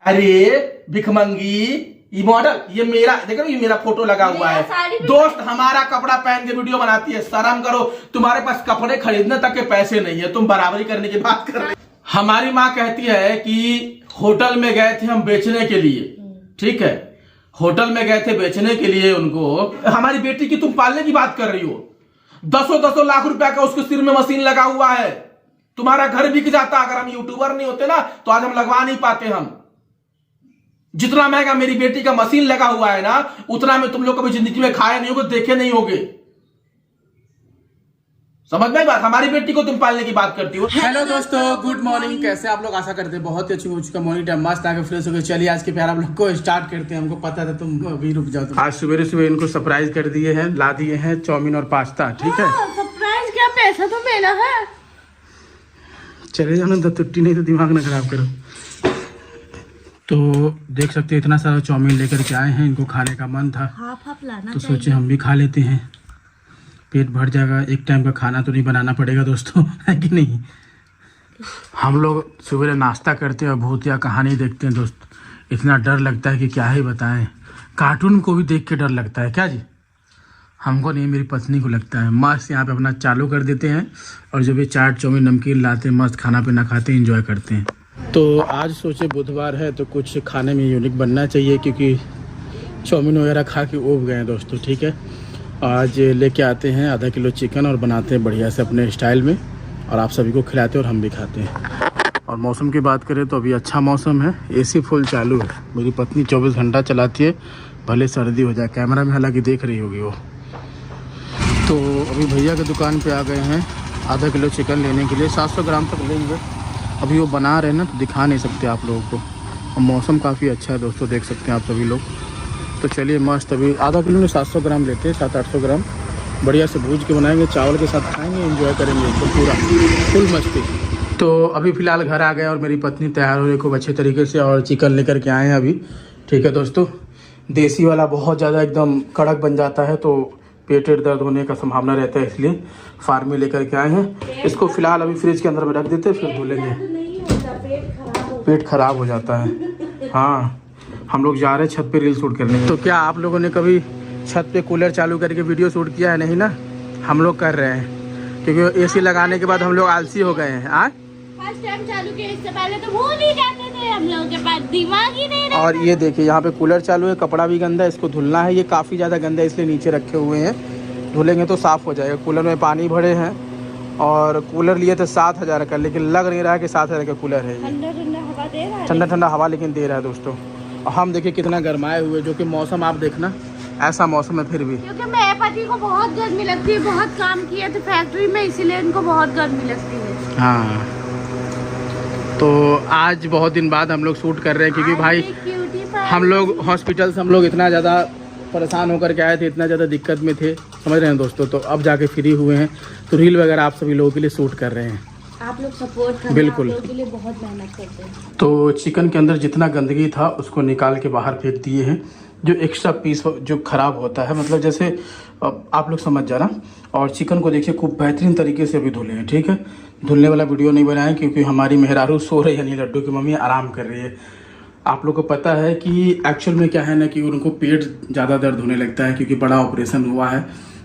अरे भिखमंगी, ये मॉडल, ये मेरा देखो, ये मेरा फोटो लगा हुआ है। दोस्त हमारा कपड़ा पहन के वीडियो बनाती है, शर्म करो। तुम्हारे पास कपड़े खरीदने तक के पैसे नहीं है, तुम बराबरी करने की बात कर रहे हो। हमारी माँ कहती है कि होटल में गए थे हम बेचने के लिए, ठीक है, होटल में गए थे बेचने के लिए उनको। हमारी बेटी की तुम पालने की बात कर रही हो। 10 लाख रुपया का उसके सिर में मशीन लगा हुआ है। तुम्हारा घर बिक जाता अगर हम यूट्यूबर नहीं होते ना, तो आज हम लगवा नहीं पाते। हम जितना महंगा मेरी बेटी का मशीन लगा हुआ है ना, उतना में तुम लोग कभी जिंदगी में खाए नहीं होगे, देखे नहीं होगे। समझ में बात? हमारी बेटी को तुम पालने की बात करती हो। हेलो दोस्तों, गुड मॉर्निंग। कैसे आप लोग? आशा करते हैं बहुत ही अच्छी हो चुका मॉर्निंग टाइम, मस्त आके फ्रेश हो गए। चलिए आज के प्यार आप लोग को स्टार्ट करते हैं। हमको पता था तुम अभी रुक जाओ। आज सवेरे सुबह इनको सरप्राइज कर दिए हैं, ला दिए हैं चाउमीन और पास्ता, ठीक है। सरप्राइज क्या, पैसा तो मेरा है। चले जाना तो टुट्टी, नहीं तो दिमाग ना खराब करो। तो देख सकते हैं इतना सारा चाउमीन लेकर के आए हैं, इनको खाने का मन था हाफ लाना तो सोचे हम भी खा लेते हैं, पेट भर जाएगा। एक टाइम का खाना तो नहीं बनाना पड़ेगा दोस्तों, है कि नहीं। हम लोग सुबह नाश्ता करते हैं, भूतिया कहानी देखते हैं दोस्त। इतना डर लगता है कि क्या ही बताएं। कार्टून को भी देख के डर लगता है क्या जी? हमको नहीं, मेरी पत्नी को लगता है। मस्त यहाँ पे अपना चालू कर देते हैं और जब ये चाट चाउमीन नमकीन लाते हैं, मस्त खाना पीना खाते हैं, इंजॉय करते हैं। तो आज सोचे बुधवार है तो कुछ खाने में यूनिक बनना चाहिए, क्योंकि चाउमीन वगैरह खा के ऊब गए हैं दोस्तों, ठीक है। आज लेके आते हैं आधा किलो चिकन और बनाते हैं बढ़िया से अपने स्टाइल में, और आप सभी को खिलाते हैं और हम भी खाते हैं। और मौसम की बात करें तो अभी अच्छा मौसम है, एसी फुल चालू है। मेरी पत्नी 24 घंटा चलाती है, भले सर्दी हो जाए। कैमरा में हालांकि देख रही होगी वो। तो अभी भैया की दुकान पे आ गए हैं आधा किलो चिकन लेने के लिए। 700 ग्राम तक लेंगे। अभी वो बना रहे हैं ना, तो दिखा नहीं सकते आप लोगों को। और मौसम काफ़ी अच्छा है दोस्तों, देख सकते हैं आप सभी लोग। तो चलिए मस्त, अभी आधा किलो में 700 ग्राम लेते हैं, 700-800 ग्राम बढ़िया से भूज के बनाएंगे, चावल के साथ खाएंगे, एंजॉय करेंगे तो पूरा फुल मस्ती। तो अभी फ़िलहाल घर आ गए और मेरी पत्नी तैयार हो रही खूब अच्छे तरीके से, और चिकन लेकर के आए हैं अभी, ठीक है दोस्तों। देसी वाला बहुत ज़्यादा एकदम कड़क बन जाता है तो पेट दर्द होने का संभावना रहता है, इसलिए फार्मी लेकर के आए हैं। इसको फिलहाल अभी फ्रिज के अंदर में रख देते हैं, फिर धुलेंगे। पेट खराब हो जाता है। हाँ, हम लोग जा रहे हैं छत पे रील शूट करने। तो क्या आप लोगों ने कभी छत पे कूलर चालू करके वीडियो शूट किया है? नहीं ना, हम लोग कर रहे हैं, क्योंकि एसी लगाने के बाद हम लोग आलसी हो गए हैं। फर्स्ट टाइम चालू किया, इससे पहले तो भूल ही जाते थे, हम लोगों के पास दिमाग ही नहीं रहता। और ये देखिए यहाँ पे कूलर चालू है, कपड़ा भी गंदा है, इसको धुलना है। ये काफ़ी ज़्यादा गंदा है इसलिए नीचे रखे हुए हैं, धुलेंगे तो साफ़ हो जाएगा। कूलर में पानी भरे हैं और कूलर लिए थे 7,000 का, लेकिन लग नहीं रहा है कि 7,000 का कूलर है। ठंडा ठंडा हवा दे रहा है, ठंडा ठंडा हवा लेकिन दे रहा है दोस्तों। और हम देखिए कितना गर्माए हुए, जो कि मौसम आप देखना ऐसा मौसम है फिर भी। क्योंकि मेरे पति को बहुत गर्मी लगती है, बहुत काम किया था फैक्ट्री में, इसीलिए इनको बहुत गर्मी लगती है। हाँ, तो आज बहुत दिन बाद हम लोग शूट कर रहे हैं, क्योंकि भाई हम लोग हॉस्पिटल से हम लोग इतना ज़्यादा परेशान होकर के आए थे, इतना ज़्यादा दिक्कत में थे, समझ रहे हैं दोस्तों। तो अब जाके फ्री हुए हैं, तो रील वगैरह आप सभी लोगों के लिए शूट कर रहे हैं। आप लोग सपोर्ट करते हैं, बिल्कुल, आप लोगों के लिए बहुत मेहनत करते हैं। तो चिकन के अंदर जितना गंदगी था उसको निकाल के बाहर फेंक दिए हैं। जो एक्स्ट्रा पीस जो ख़राब होता है, मतलब जैसे आप लोग समझ जाना। और चिकन को देखिए खूब बेहतरीन तरीके से अभी धुले हैं, ठीक है। धुलने वाला वीडियो नहीं बनाए क्योंकि हमारी मेहरारू सो रही है, यानी लड्डू की मम्मी आराम कर रही है। आप लोग को पता है कि एक्चुअल में क्या है ना, कि उनको पेट ज़्यादा दर्द होने लगता है, क्योंकि बड़ा ऑपरेशन हुआ है।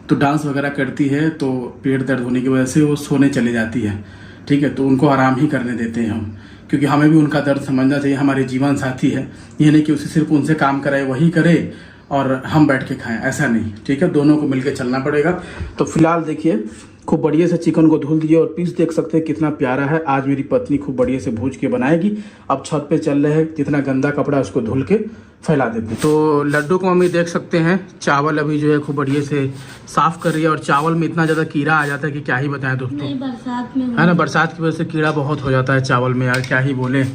तो डांस वगैरह करती है तो पेट दर्द होने की वजह से वो सोने चली जाती है, ठीक है। तो उनको आराम ही करने देते हैं हम, क्योंकि हमें भी उनका दर्द समझना चाहिए। हमारे जीवन साथी है, ये नहीं कि उसे सिर्फ उनसे काम कराए वही करे और हम बैठ के खाएं, ऐसा नहीं, ठीक है। दोनों को मिलकर चलना पड़ेगा। तो फिलहाल देखिए खूब बढ़िया से चिकन को धुल दिए, और पीस देख सकते हैं कितना प्यारा है। आज मेरी पत्नी खूब बढ़िया से भूज के बनाएगी। अब छत पे चल रहे हैं, जितना गंदा कपड़ा है उसको धुल के फैला देते हैं। तो लड्डू को मम्मी देख सकते हैं चावल अभी जो है खूब बढ़िया से साफ कर रही है, और चावल में इतना ज़्यादा कीड़ा आ जाता है कि क्या ही बताएं दोस्तों। नहीं, बरसात में है ना, बरसात की वजह से कीड़ा बहुत हो जाता है चावल में यार, क्या ही बोले।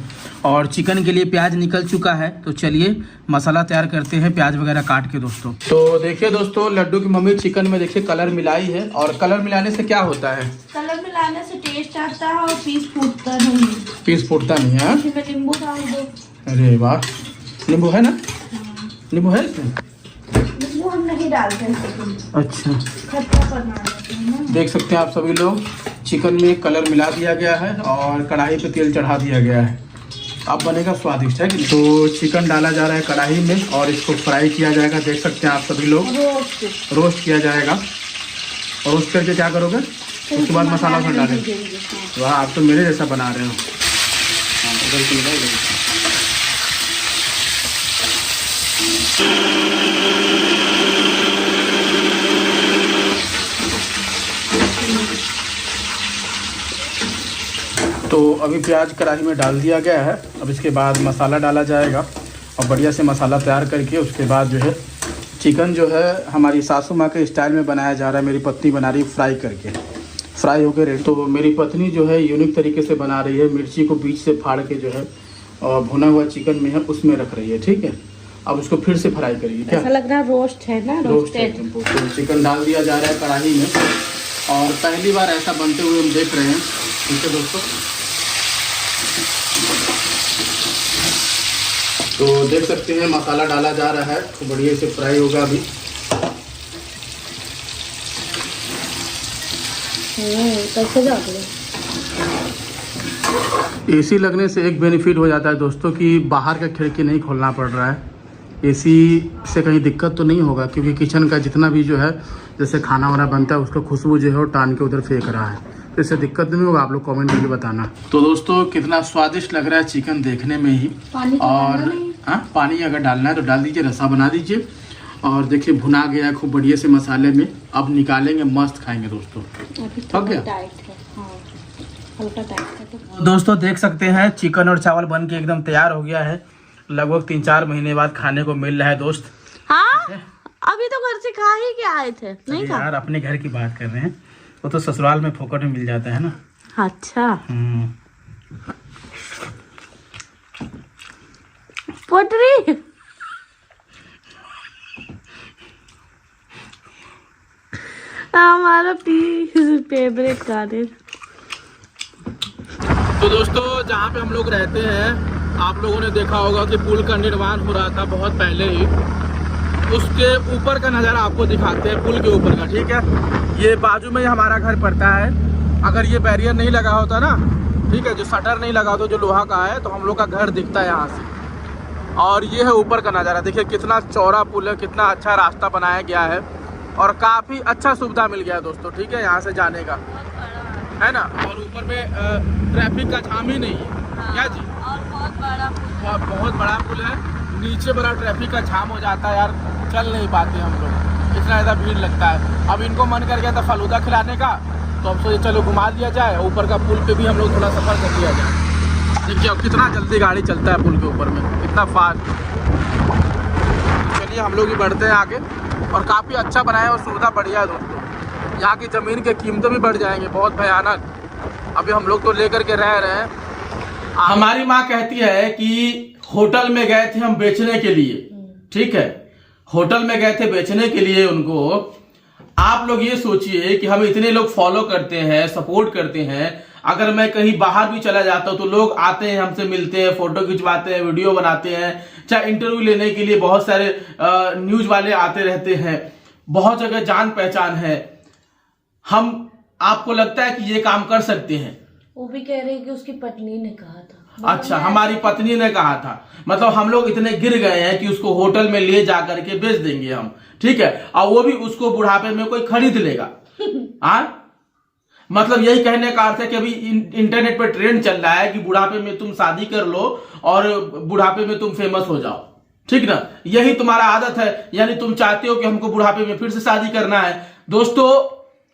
और चिकन के लिए प्याज निकल चुका है, तो चलिए मसाला तैयार करते हैं, प्याज वगैरह काट के दोस्तों। तो देखिए दोस्तों, लड्डू की मम्मी चिकन में देखिए कलर मिलाई है, और कलर मिलाने से क्या होता है? कलर मिलाने से टेस्ट आता है और पीस फूटता नहीं। पीस फूटता नहीं है। इसमें नींबू डाल दो। अरे वाह, नींबू है ना? नींबू है इसमें? नींबू हम नहीं डालते हैं। अच्छा, खट्टा बना लेते हैं ना। देख सकते हैं आप सभी लोग, चिकन में कलर मिला दिया गया है और कढ़ाई पे तेल चढ़ा दिया गया है। अब बनेगा स्वादिष्ट है कि नहीं? तो चिकन डाला जा रहा है कढ़ाई में और इसको फ्राई किया जाएगा। देख सकते हैं आप सभी लोग, रोस्ट किया जाएगा। रोस्ट करके क्या करोगे? उसके बाद मसाला उसमें डालेंगे। वाह, आप तो मेरे जैसा बना रहे हो। तो अभी प्याज कढ़ाई में डाल दिया गया है। अब इसके बाद मसाला डाला जाएगा और बढ़िया से मसाला तैयार करके उसके बाद जो है चिकन जो है हमारी सासू माँ के स्टाइल में बनाया जा रहा है। मेरी पत्नी बना रही है फ्राई करके, फ्राई हो गए रेडी। तो मेरी पत्नी जो है यूनिक तरीके से बना रही है। मिर्ची को बीच से फाड़ के जो है और भुना हुआ चिकन में है उसमें रख रही है। ठीक है, अब उसको फिर से फ्राई करिए। क्या ऐसा लग रहा है रोस्ट है ना? रोस्ट है। तो चिकन डाल दिया जा रहा है कढ़ाई में और पहली बार ऐसा बनते हुए हम देख रहे हैं। ठीक है दोस्तों, तो देख सकते हैं मसाला डाला जा रहा है तो बढ़िया से फ्राई होगा अभी। कैसे जाते हैं? एसी लगने से एक बेनिफिट हो जाता है दोस्तों कि बाहर का खिड़की नहीं खोलना पड़ रहा है। एसी से कहीं दिक्कत तो नहीं होगा क्योंकि किचन का जितना भी जो है जैसे खाना वाना बनता है उसका खुशबू जो है वो टान के उधर फेंक रहा है, तो इससे दिक्कत नहीं होगा। आप लोग कमेंट करके बताना। तो दोस्तों कितना स्वादिष्ट लग रहा है चिकन देखने में ही। और हाँ, पानी अगर डालना है तो डाल दीजिए, रसा बना दीजिए। और देखिए भुना गया है खूब बढ़िया से मसाले में। अब निकालेंगे, मस्त खाएंगे दोस्तों। टाइट है, हाँ, हल्का टाइट है। तो दोस्तों देख सकते हैं चिकन और चावल बन के एकदम तैयार हो गया है। लगभग 3-4 महीने बाद खाने को मिल रहा है दोस्त। हाँ, अभी तो घर से खा ही के आए थे, नहीं खा? यार अपने घर की बात कर रहे हैं, वो तो ससुराल में फोकट में मिल जाता है ना। अच्छा, पोटरी हमारा फेवरेट गाने। तो दोस्तों जहाँ पे हम लोग रहते हैं आप लोगों ने देखा होगा कि पुल का निर्माण हो रहा था बहुत पहले ही। उसके ऊपर का नज़ारा आपको दिखाते हैं, पुल के ऊपर का। ठीक है, ये बाजू में ही हमारा घर पड़ता है। अगर ये बैरियर नहीं लगा होता ना, ठीक है, जो शटर नहीं लगा होता, जो लोहा का है, तो हम लोग का घर दिखता है यहाँ से। और ये है ऊपर का नज़ारा। देखिए कितना चौड़ा पुल है, कितना अच्छा रास्ता बनाया गया है और काफ़ी अच्छा सुविधा मिल गया है दोस्तों। ठीक है, यहाँ से जाने का है ना। और ऊपर में ट्रैफिक का जाम ही नहीं है। क्या जी? और बहुत बड़ा पुल है। नीचे बड़ा ट्रैफिक का जाम हो जाता है यार, चल नहीं पाते हम लोग, इतना ज़्यादा भीड़ लगता है। अब इनको मन कर गया था फालूदा खिलाने का, तो अब सोचे चलो घुमा दिया जाए। ऊपर का पुल पे भी हम लोग थोड़ा सफ़र कर लिया जाए। देखिए अब कितना जल्दी गाड़ी चलता है पुल के ऊपर में, इतना फास्ट। चलिए हम लोग भी बढ़ते हैं आगे। और काफ़ी अच्छा बनाया और सुविधा बढ़िया है दोस्तों। यहाँ की ज़मीन की कीमतें भी बढ़ जाएंगी, बहुत भयानक। अभी हम लोग तो लेकर के रह रहे हैं। हमारी माँ कहती है कि होटल में गए थे हम बेचने के लिए। ठीक है, होटल में गए थे बेचने के लिए उनको। आप लोग ये सोचिए कि हम इतने लोग फॉलो करते हैं, सपोर्ट करते हैं। अगर मैं कहीं बाहर भी चला जाता हूँ तो लोग आते हैं, हमसे मिलते हैं, फोटो खिंचवाते हैं, वीडियो बनाते हैं। चाहे इंटरव्यू लेने के लिए बहुत सारे न्यूज वाले आते रहते हैं, बहुत जगह जान पहचान है। हम आपको लगता है कि ये काम कर सकते हैं? वो भी कह रहे हैं कि उसकी पत्नी ने कहा था। अच्छा, हमारी पत्नी ने कहा था। मतलब हम लोग इतने गिर गए हैं कि उसको होटल में ले जा करके बेच देंगे हम। ठीक है, और वो भी उसको बुढ़ापे में कोई खरीद लेगा। मतलब यही कहने का अर्थ है कि अभी इंटरनेट पर ट्रेंड चल रहा है कि बुढ़ापे में तुम शादी कर लो और बुढ़ापे में तुम फेमस हो जाओ। ठीक ना, यही तुम्हारा आदत है। यानी तुम चाहते हो कि हमको बुढ़ापे में फिर से शादी करना है। दोस्तों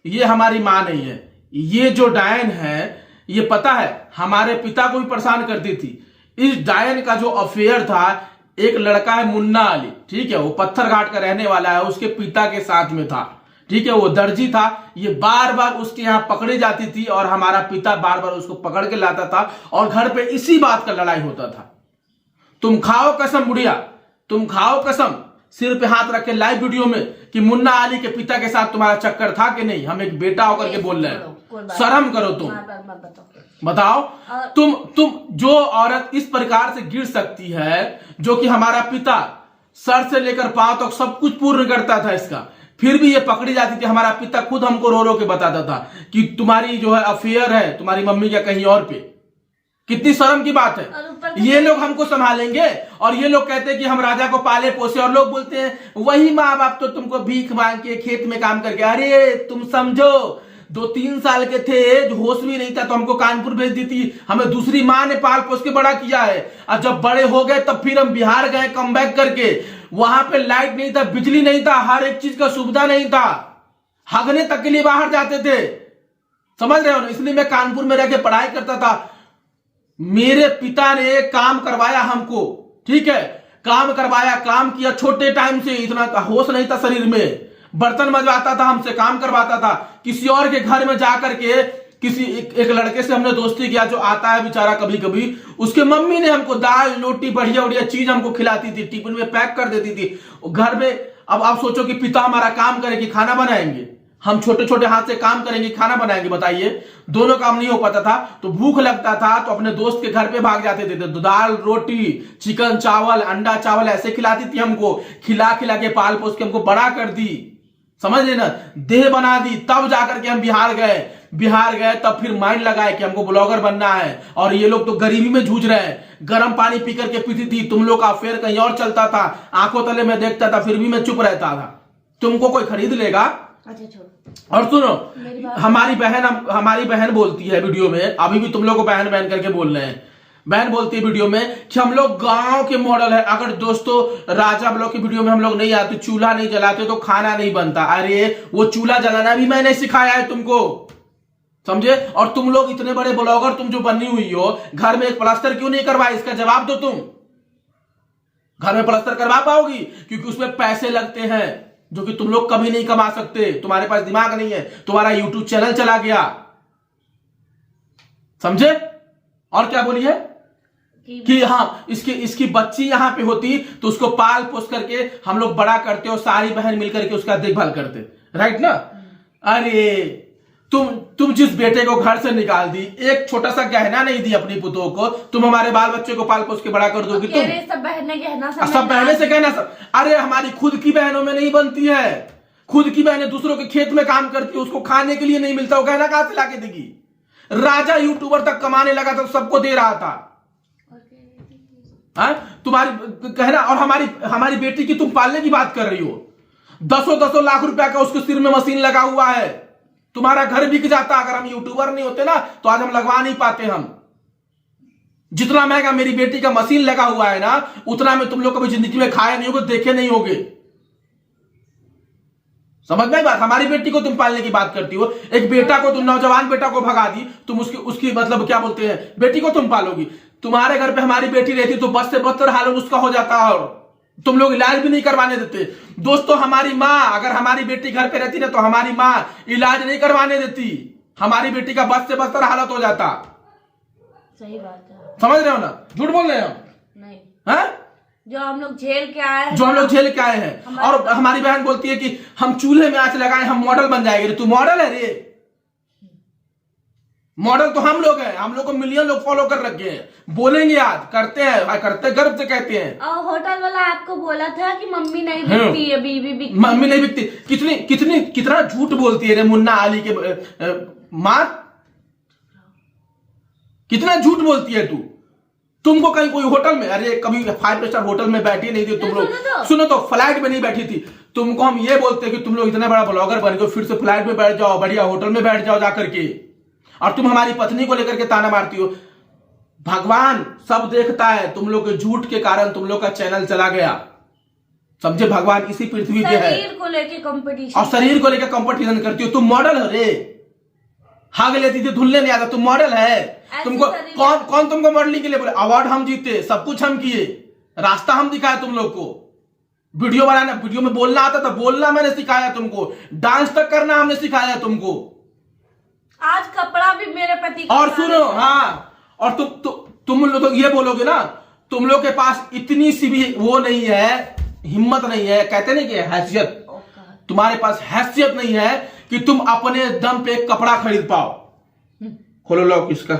ये हमारी माँ नहीं है, ये जो डायन है, ये पता है हमारे पिता को भी परेशान करती थी। इस डायन का जो अफेयर था, एक लड़का है मुन्ना अली, ठीक है, वो पत्थर घाट का रहने वाला है, उसके पिता के साथ में था। ठीक है, वो दर्जी था। ये बार बार उसके यहाँ पकड़ी जाती थी और हमारा पिता बार बार उसको पकड़ के लाता था और घर पे इसी बात का लड़ाई होता था। तुम खाओ कसम बुढ़िया, तुम खाओ कसम, सिर पे हाथ रख के लाइव वीडियो में कि मुन्ना अली के पिता के साथ तुम्हारा चक्कर था कि नहीं। हम एक बेटा होकर के बोल रहे हैं, शर्म करो तुम। बताओ तुम जो औरत इस प्रकार से गिर सकती है, जो कि हमारा पिता सर से लेकर पांव तक सब कुछ पूर्ण करता था इसका, फिर भी ये पकड़ी जाती थी। हमारा पिता खुद हमको रो रो के बताता था कि तुम्हारी जो है अफेयर है तुम्हारी मम्मी का कहीं और पे। कितनी शर्म की बात और ऊपर है। से- ये लोग हमको संभालेंगे और ये लोग कहते हैं कि हम राजा को पाले पोसे, और लोग बोलते हैं वही माँ बाप तो तुमको भीख मांग के खेत में काम करके, अरे तुम समझो 2-3 साल के थे, जो होश भी नहीं था तो हमको कानपुर भेज दी थी, हमें दूसरी माँ ने पाल पोस के बड़ा किया है। और जब बड़े हो गए तब फिर हम बिहार गए कमबैक करके, वहां पे लाइट नहीं था, बिजली नहीं था, हर एक चीज का सुविधा नहीं था, हगने तक के लिए बाहर जाते थे, समझ रहे हो ना। इसलिए मैं कानपुर में रह के पढ़ाई करता था। मेरे पिता ने काम करवाया हमको, ठीक है, काम करवाया, काम किया, छोटे टाइम से इतना होश नहीं था शरीर में, बर्तन मजवाता था, हमसे काम करवाता था। किसी और के घर में जाकर के किसी एक लड़के से हमने दोस्ती किया जो आता है बेचारा कभी कभी, उसके मम्मी ने हमको दाल रोटी बढ़िया बढ़िया चीज हमको खिलाती थी, टिफिन में पैक कर देती थी घर में। अब आप सोचो कि पिता हमारा काम करेगी, खाना बनाएंगे, हम छोटे छोटे हाथ से काम करेंगे, खाना बनाएंगे, बताइए। दोनों काम नहीं हो पाता था, तो भूख लगता था तो अपने दोस्त के घर पे भाग जाते थे, तो दाल रोटी चिकन चावल अंडा चावल ऐसे खिलाती थी हमको, खिला खिला के पाल पोस के हमको बड़ा कर दी, समझ लेना, देह बना दी। तब जाकर के हम बिहार गए तब फिर माइंड लगाए कि हमको ब्लॉगर बनना है। और ये लोग तो गरीबी में जूझ रहे हैं, गर्म पानी पी करके पीती थी, तुम लोग का अफेयर कहीं और चलता था, आंखों तले में देखता था, फिर भी मैं चुप रहता था। तुमको कोई खरीद लेगा? अच्छा छोड़ो। और सुनो, हमारी बहन बोलती है वीडियो में, अभी भी तुम लोग को बहन बहन करके बोल रहे हैं, बहन बोलती है वीडियो में कि हम लोग गांव के मॉडल है। अगर दोस्तों राजा ब्लॉग की वीडियो में हम लोग नहीं आते, चूल्हा नहीं जलाते तो खाना नहीं बनता। अरे वो चूल्हा जलाना भी मैंने सिखाया है तुमको, समझे। और तुम लोग इतने बड़े ब्लॉगर तुम जो बनी हुई हो, घर में एक प्लास्टर क्यों नहीं करवाए, इसका जवाब दो। तुम घर में प्लास्टर करवा पाओगी? क्योंकि उसमें पैसे लगते हैं जो कि तुम लोग कभी नहीं कमा सकते, तुम्हारे पास दिमाग नहीं है, तुम्हारा यूट्यूब चैनल चला गया, समझे। और क्या बोली है कि हाँ इसकी बच्ची यहां पे होती तो उसको पाल पोस करके हम लोग बड़ा करते और सारी बहन मिलकर के उसका देखभाल करते, राइट ना। अरे तुम जिस बेटे को घर से निकाल दी, एक छोटा सा गहना नहीं दी अपनी पुतों को, तुम हमारे बाल बच्चे को पाल पोस के बड़ा कर दोगी। तुम सब बहनें गहना सब बहनें से कहना सब, अरे हमारी खुद की बहनों में नहीं बनती है, खुद की बहनें दूसरों के खेत में काम करती है, उसको खाने के लिए नहीं मिलता, वो गहना कहां से लाके देगी। राजा यूट्यूबर तक कमाने लगा तो सबको दे रहा था। तुम्हारी कहना, और हमारी बेटी की तुम पालने की बात कर रही हो। 10 लाख रुपया का उसके सिर में मशीन लगा हुआ है, तुम्हारा घर बिक जाता। अगर हम यूट्यूबर नहीं होते ना तो आज हम लगवा नहीं पाते। हम जितना महंगा मेरी बेटी का मशीन लगा हुआ है ना, उतना में तुम लोग कभी जिंदगी में खाए नहीं होगे, देखे नहीं होगे, समझ में बात। हमारी बेटी को तुम पालने की बात करती हो, एक बेटा को तुम नौजवान बेटा को भगा दी, तुम उसकी मतलब क्या बोलते हैं, बेटी को तुम पालोगी। तुम्हारे घर पे हमारी बेटी रहती तो बस से बदतर हाल उसका हो जाता, और तुम लोग इलाज भी नहीं करवाने देते। दोस्तों हमारी माँ, अगर हमारी बेटी घर पे रहती ना तो हमारी माँ इलाज नहीं करवाने देती, हमारी बेटी का बस से बदतर हालत हो जाता। सही बात है, समझ रहे हो ना, झूठ बोल रहे हो नहीं है? जो हम लोग झेल के आए हैं, जो हम लोग झेल के आए हैं। और हमारी बहन बोलती है कि हम चूल्हे में आंच लगाए हम मॉडल बन जाएंगे। तू मॉडल है रे, मॉडल तो हम लोग हैं, हम लोग को मिलियन लोग फॉलो कर रखे हैं। बोलेंगे आज, करते हैं, करते गर्व से कहते हैं। और होटल वाला आपको बोला था कि मम्मी नहीं बिकती है, बीवी बिकती, मम्मी नहीं बिकती। कितना झूठ बोलती है रे मुन्ना आली के मां, कितना झूठ बोलती है तू। तुमको कहीं कोई होटल में, अरे कभी 5 स्टार होटल में बैठी नहीं थी तुम लोग, सुनो तो फ्लाइट में नहीं बैठी थी। तुमको हम ये बोलते कि तुम लोग इतना बड़ा ब्लॉगर बन गए, फिर से फ्लाइट में बैठ जाओ, बढ़िया होटल में बैठ जाओ जाकर के, और तुम हमारी पत्नी को लेकर के ताना मारती हो। भगवान सब देखता है, तुम लोग के झूठ के कारण तुम लोग का चैनल चला गया, समझे। भगवान इसी पृथ्वी पे है, शरीर को लेके कंपटीशन, और शरीर को लेकर कंपटीशन करती हो। तुम मॉडल हो रे, हाग लेती थी धुलने नहीं आता, तुम मॉडल है। तुमको कौन तुमको मॉडलिंग के लिए बोले? अवार्ड हम जीते, सब कुछ हम किए, रास्ता हम दिखाए तुम लोग को। वीडियो बनाना, वीडियो में बोलना आता था, बोलना मैंने सिखाया तुमको, डांस तक करना हमने सिखाया तुमको। आज कपड़ा भी मेरे पति। और सुनो, हाँ, और तुम लोग तो ये बोलोगे ना, तुम लोग के पास इतनी सी भी वो नहीं है, हिम्मत नहीं है, कहते नहीं कि हैसियत, तुम्हारे पास हैसियत नहीं है कि तुम अपने दम पे कपड़ा खरीद पाओ। खोलो लो किसका,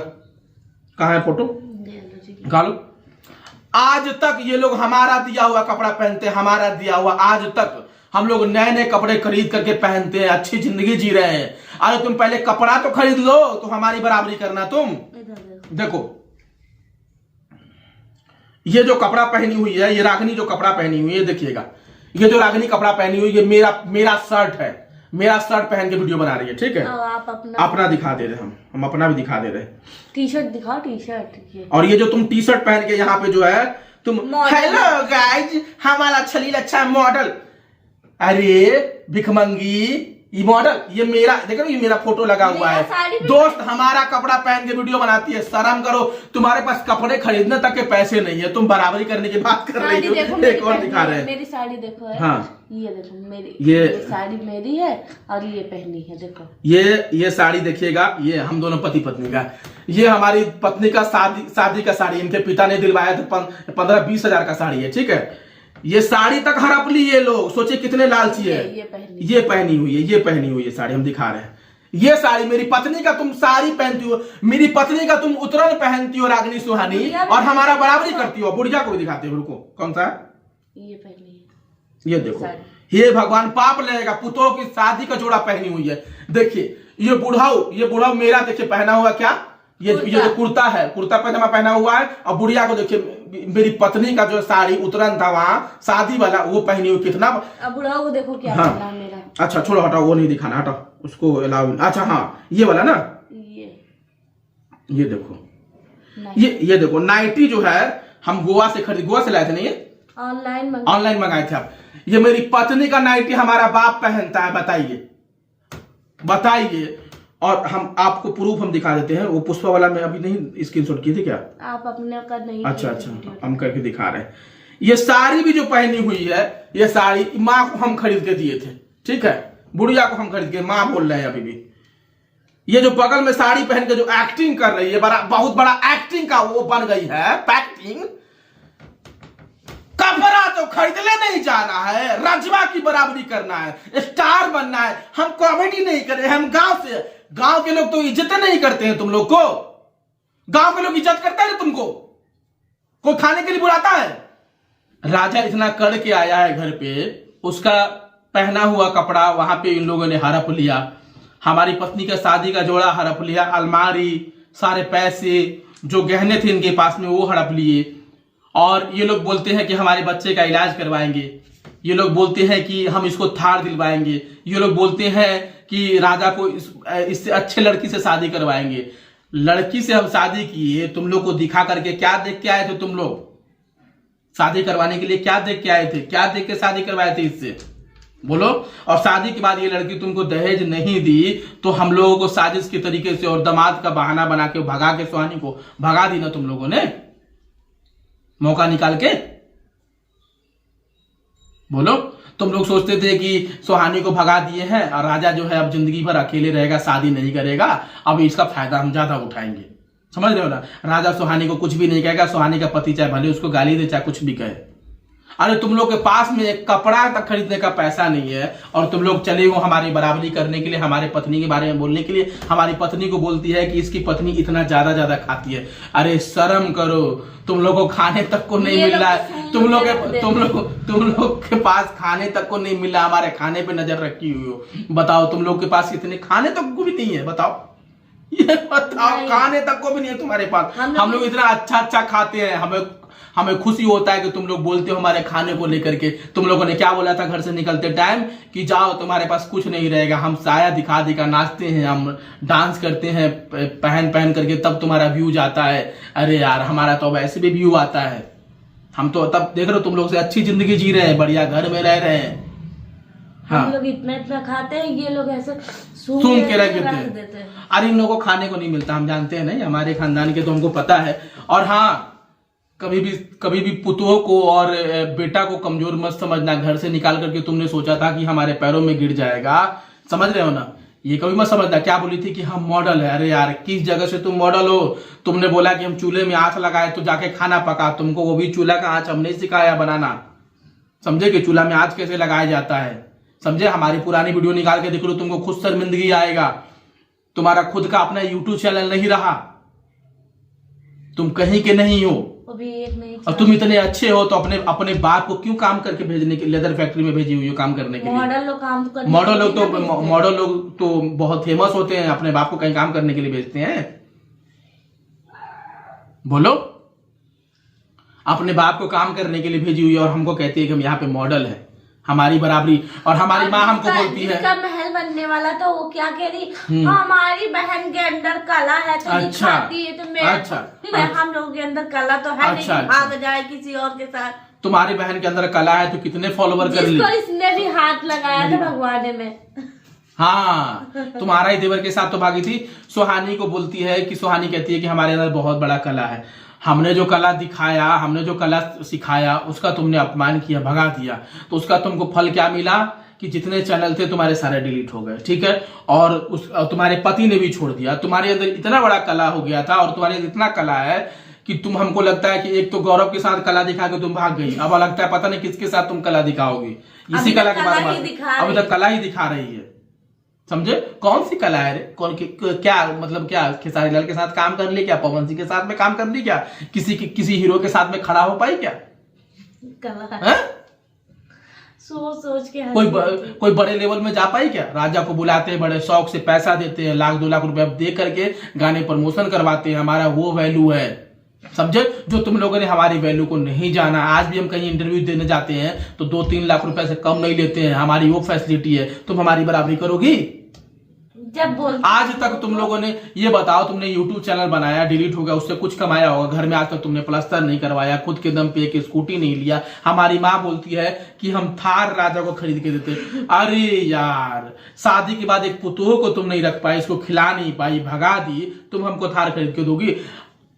कहां है फोटो, निकालो। आज तक ये लोग हमारा दिया हुआ कपड़ा पहनते हैं, हमारा दिया हुआ, आज तक हम लोग नए नए कपड़े खरीद करके पहनते हैं, अच्छी जिंदगी जी रहे हैं। अरे तुम पहले कपड़ा तो खरीद लो तो हमारी बराबरी करना। तुम देखो ये जो कपड़ा पहनी हुई है, ये रागनी जो कपड़ा पहनी हुई है, देखिएगा, ये जो रागनी कपड़ा पहनी हुई है, मेरा शर्ट है, मेरा शर्ट पहन के वीडियो बना रही है, ठीक है। आप अपना दिखा दे रहे, हम अपना भी दिखा दे रहे। टी शर्ट दिखाओ, टी शर्ट। और ये जो तुम टी शर्ट पहन के यहाँ पे जो है तुम, हेलो गाइज, हमारा छलील अच्छा मॉडल। अरे भिखमंगी, ये मॉडल, ये मेरा देखो, ये मेरा फोटो लगा हुआ है। दोस्त हमारा कपड़ा पहन के वीडियो बनाती है, शर्म करो, तुम्हारे पास कपड़े खरीदने तक के पैसे नहीं है, तुम बराबरी करने की बात कर रही हो। एक और दिखा रहे हैं, मेरी साड़ी देखो है। हाँ, ये देखो मेरी, ये साड़ी मेरी है और ये पहनी है, देखो ये साड़ी देखिएगा, ये हम दोनों पति पत्नी का, ये हमारी पत्नी का शादी का साड़ी, इनके पिता ने दिलवाया था, 15-20 हजार का साड़ी है, ठीक है। ये साड़ी तक हड़प ली ये लोग, सोचे कितने लालची है। ये पहनी हुई है साड़ी, हम दिखा रहे हैं। ये साड़ी मेरी पत्नी का तुम साड़ी पहनती हो, मेरी पत्नी का तुम उतरन पहनती हो रागनी सुहानी, और हमारा बराबरी करती हो। बुढ़िया को भी दिखाते हो, रुको, कौन सा ये पहनी है, ये देखो। हे भगवान, पाप लगेगा, पुतों की शादी का जोड़ा पहनी हुई है। देखिए ये बुढ़ाऊ मेरा देखिए पहना हुआ क्या, ये जो कुर्ता है, कुर्ता पैजामा पहना हुआ है। और बुढ़िया को देखिए, मेरी पत्नी का जो साड़ी उतरन था वहां शादी वाला, वो पहनी हुई। कितना, अब बुढ़ाऊ को देखो क्या हाँ, पहना मेरा। अच्छा छोड़ो, हटाओ, वो नहीं दिखाना, हटाओ उसको, अलाउ। अच्छा हाँ, ये वाला ना, ये देखो, ये देखो नाइटी जो है, हम गोवा से लाए थे, नहीं ये ऑनलाइन मंगाए थे आप। ये मेरी पत्नी का नाइटी हमारा बाप पहनता है, बताइए। और हम आपको प्रूफ हम दिखा देते हैं, वो पुष्पा वाला में अभी नहीं स्क्रीनशॉट किए थे क्या आप अपने का नहीं? अच्छा, हम करके दिखा रहे हैं। ये साड़ी भी जो पहनी हुई है, ये साड़ी माँ को हम खरीद के दिए थे, ठीक है। बुढ़िया को हम खरीद के, माँ बोल रहे हैं अभी भी। ये जो बगल में साड़ी पहन के जो एक्टिंग कर रही है, बहुत बड़ा एक्टिंग का वो बन गई है, पैक्टिंग। कपड़ा तो खरीदने नहीं जाना है, रजवा की बराबरी करना है, स्टार बनना है। हम कॉमेडी नहीं कर रहे, हम गांव के लोग तो इज्जत नहीं करते हैं तुम लोग को। गांव के लोग इज्जत करते हैं तुमको, कोई खाने के लिए बुलाता है। राजा इतना करके आया है घर पे, उसका पहना हुआ कपड़ा वहां पे इन लोगों ने हड़प लिया। हमारी पत्नी का शादी का जोड़ा हड़प लिया, अलमारी, सारे पैसे जो गहने थे इनके पास में वो हड़प लिए। और ये लोग बोलते हैं कि हमारे बच्चे का इलाज करवाएंगे, ये लोग बोलते हैं कि हम इसको थार दिलवाएंगे, ये लोग बोलते हैं कि राजा को इससे अच्छे लड़की से शादी करवाएंगे। लड़की से हम शादी किए, तुम लोग को दिखा करके क्या देख के आए थे तुम लोग? शादी करवाने के लिए क्या देख के आए थे? क्या देख के शादी करवाए थे इससे, बोलो। और शादी के बाद ये लड़की तुमको दहेज नहीं दी तो हम लोगों को साजिश के तरीके से और दामाद का बहाना बना के भगा के सुहानी को भगा दी ना तुम लोगों ने, मौका निकाल के। बोलो, तुम लोग सोचते थे कि सुहानी को भगा दिए हैं और राजा जो है अब जिंदगी भर अकेले रहेगा, शादी नहीं करेगा, अब इसका फायदा हम ज्यादा उठाएंगे। समझ रहे हो ना? राजा सुहानी को कुछ भी नहीं कहेगा, सुहानी का पति चाहे भले उसको गाली दे चाहे कुछ भी कहे। अरे तुम लोग के पास में एक कपड़ा तक खरीदने का पैसा नहीं है और तुम लोग चले हो हमारी बराबरी करने के लिए, हमारे पत्नी के बारे में बोलने के लिए। हमारी पत्नी को बोलती है कि इसकी पत्नी इतना ज्यादा खाती है। अरे शर्म करो, तुम लोग को खाने तक को नहीं मिल रहा है, तुम लोग के पास खाने तक को नहीं मिल रहा, हमारे खाने पे नजर रखी हुई हो। बताओ तुम लोग के पास इतने खाने तक को भी नहीं है, बताओ, ये बताओ, खाने तक को भी नहीं है तुम्हारे पास। हम लोग इतना अच्छा खाते हैं, हमें खुशी होता है कि तुम लोग बोलते हो हमारे खाने को लेकर के। तुम लोगों ने क्या बोला था घर से निकलते टाइम कि जाओ तुम्हारे पास कुछ नहीं रहेगा, हम साया दिखा नाचते हैं, हम डांस करते हैं पहन करके, तब तुम्हारा व्यूज आता है। अरे यार, हमारा तो वैसे भी व्यू आता है, हम तो तब देख रहे हो तुम लोग से अच्छी जिंदगी जी रहे हैं, बढ़िया घर में रह रहे हैं। हाँ, हम लोग इतना खाते हैं, ये लोग ऐसे सूंघ के रख देते हैं। अरे इन लोगों को खाने को नहीं मिलता, हम जानते हैं, नहीं हमारे खानदान के तो हमको पता है। और हाँ, कभी भी पुतों को और बेटा को कमजोर मत समझना। घर से निकाल करके तुमने सोचा था कि हमारे पैरों में गिर जाएगा, समझ रहे हो ना? ये कभी मत समझना। क्या बोली थी कि हम मॉडल है? अरे यार, किस जगह से तुम मॉडल हो? तुमने बोला कि हम चूल्हे में आंच लगाए तो जाके खाना पका, तुमको वो भी चूल्हा का आंच हमने सिखाया बनाना, समझे कि चूल्हा में आंच कैसे लगाया जाता है, समझे? हमारी पुरानी वीडियो निकाल के देख लो, तुमको खुद शर्मिंदगी आएगा। तुम्हारा खुद का अपना यूट्यूब चैनल नहीं रहा, तुम कहीं के नहीं हो। और तुम इतने अच्छे हो तो अपने बाप को क्यों काम करके भेजने के, लेदर फैक्ट्री में भेजी हुई हो काम करने के लिए? मॉडल लोग तो बहुत फेमस होते हैं, अपने बाप को कहीं काम करने के लिए भेजते हैं? बोलो। अपने बाप को काम करने के लिए भेजी हुई है और हमको कहती है कि हम यहाँ पे मॉडल है, हमारी बराबरी। और हमारी माँ हमको बोलती है जिसका महल बनने वाला था वो क्या कह रही, हमारी बहन के अंदर कला है तो दिखाती है, तो मैं हम लोगों के अंदर कला तो है नहीं, भाग जाए किसी और के साथ। तुम्हारी बहन के अंदर कला है तो कितने फॉलोवर कर ली, इसने भी हाथ लगाया था भगवान में। हाँ, तुम्हारा ही देवर के साथ तो भागी थी। सुहानी को बोलती है कि सुहानी कहती है कि हमारे अंदर बहुत बड़ा कला है, हमने जो कला दिखाया, हमने जो कला सिखाया उसका तुमने अपमान किया, भगा दिया, तो उसका तुमको फल क्या मिला कि जितने चैनल थे तुम्हारे सारे डिलीट हो गए, ठीक है। और तुम्हारे पति ने भी छोड़ दिया। तुम्हारे अंदर इतना बड़ा कला हो गया था और तुम्हारे अंदर इतना कला है कि तुम, हमको लगता है कि एक तो गौरव के साथ कला दिखा के तुम भाग गई, अब लगता है पता नहीं किसके साथ तुम कला दिखाओगी। इसी कला के बारे में अभी तक कला ही दिखा रही है, समझे। कौन सी कला है रे, कौन क्या मतलब, क्या खेसारी लाल के साथ काम कर ली क्या, पवन सिंह के साथ में काम कर ली क्या, किसी हीरो के साथ में खड़ा हो पाई क्या, कला सोच के कोई बड़े लेवल में जा पाई क्या। राजा को बुलाते हैं, बड़े शौक से पैसा देते हैं, 1-2 लाख रुपए दे करके गाने प्रमोशन करवाते हैं, हमारा वो वैल्यू है, समझे। जो तुम लोगों ने हमारी वैल्यू को नहीं जाना, आज भी हम कहीं इंटरव्यू देने जाते हैं तो 2-3 लाख रुपए से कम नहीं लेते हैं, हमारी वो फैसिलिटी है। तुम हमारी बराबरी करोगी जब बोल। आज तक तुम लोगों ने, ये बताओ, तुमने यूट्यूब चैनल बनाया, डिलीट हो गया, उससे कुछ कमाया होगा, घर में आज तक तुमने प्लास्टर नहीं करवाया, खुद के दम पे एक स्कूटी नहीं लिया। हमारी माँ बोलती है कि हम थार राजा को खरीद के देते। अरे यार, शादी के बाद एक पुतोह को तुम नहीं रख पाई, इसको खिला नहीं पाई, भगा दी, तुम हमको थार खरीद के दोगी।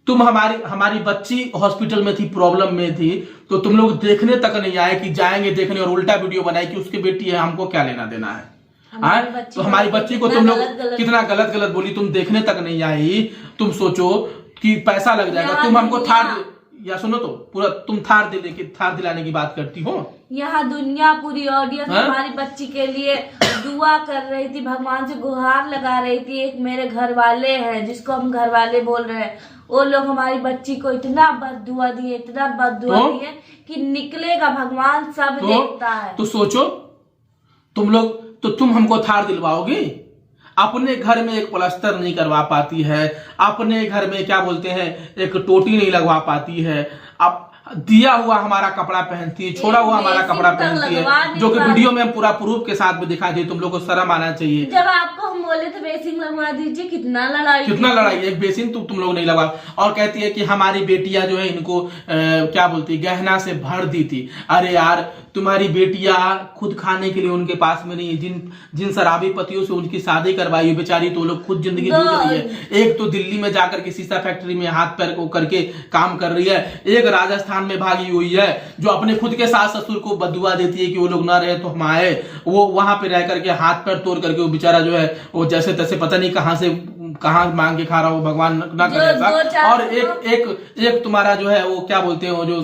तुम हमारी बच्ची हॉस्पिटल में थी, प्रॉब्लम में थी, तो तुम लोग देखने तक नहीं आए कि जाएंगे देखने, और उल्टा वीडियो बनाए कि उसकी बेटी है, हमको क्या लेना देना है। तो हमारी बच्ची को तुम लोग कितना गलत बोली, तुम देखने तक नहीं आई। तुम सोचो कि पैसा लग जाएगा, तुम हमको थार, या सुनो तो पूरा, तुम थार दिलाने की बात करती हो। यहाँ दुनिया पूरी ऑडियंस हमारी बच्ची के लिए दुआ कर रही थी, भगवान से गुहार लगा रही थी। एक मेरे घर वाले हैं जिसको हम घर वाले बोल रहे हैं, वो लोग हमारी बच्ची को इतना बद्दुआ दिए, इतना बद्दुआ दिए कि निकलेगा भगवान, सब देखता है। तो सोचो तुम लोग, तो तुम हमको थार दिलवाओगी। अपने घर में एक प्लास्टर नहीं करवा पाती है, अपने घर में क्या बोलते हैं एक टोटी नहीं लगवा पाती है, अब दिया हुआ हमारा कपड़ा पहनती है, छोड़ा हुआ हमारा कपड़ा पहनती है, जो कि वीडियो में हम पूरा प्रूफ के साथ में दिखा दिए। तुम लोग को शर्म आना चाहिए। जब आपको हम बोले थे बेसिंग लगवा दीजिए, कितना लड़ाई, एक बेसिंग तुम लोग नहीं लगवा। और कहती है कि हमारी बेटियां जो है इनको क्या बोलती, गहना से भर दी थी। अरे यार, तुम्हारी बेटियां खुद खाने के लिए उनके पास में नहीं, जिन शराबी पतियों से उनकी शादी करवाई हुई बेचारी, तो लोग खुद जिंदगी जी रही है। एक तो दिल्ली में जाकर के शीशा फैक्ट्री में हाथ पैर को करके काम कर रही है, एक राजस्थान में भागी हुई है जो अपने खुद के सास ससुर को बदुआ देती है कि वो लोग ना रहे तो हम आए, वो वहां पे रह करके हाथ पैर तोड़ करके वो बेचारा जो है वो जैसे तैसे पता नहीं कहां मांग के खा रहा हो, भगवान ना करे ऐसा। और एक तुम्हारा जो है वो क्या बोलते हैं, वो जो